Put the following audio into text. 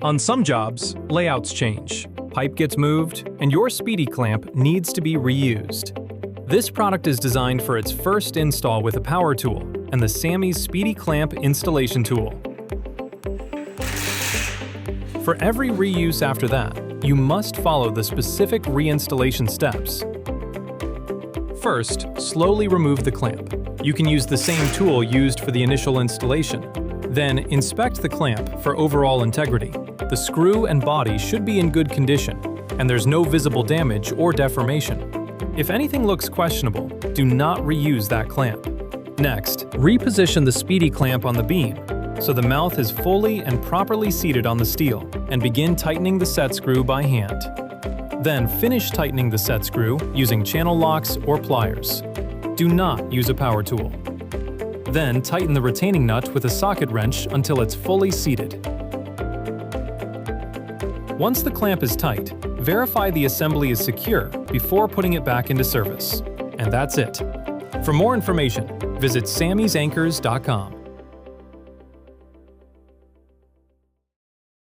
On some jobs, layouts change, pipe gets moved, and your Speedy Clamp needs to be reused. This product is designed for its first install with a power tool and the Sammy's Speedy Clamp installation tool. For every reuse after that, you must follow the specific reinstallation steps. First, slowly remove the clamp. You can use the same tool used for the initial installation. Then, inspect the clamp for overall integrity. The screw and body should be in good condition, and there's no visible damage or deformation. If anything looks questionable, do not reuse that clamp. Next, reposition the Speedy Clamp on the beam so the mouth is fully and properly seated on the steel, and begin tightening the set screw by hand. Then finish tightening the set screw using channel locks or pliers. Do not use a power tool. Then tighten the retaining nut with a socket wrench until it's fully seated. Once the clamp is tight, verify the assembly is secure before putting it back into service. And that's it. For more information, visit sammysanchors.com.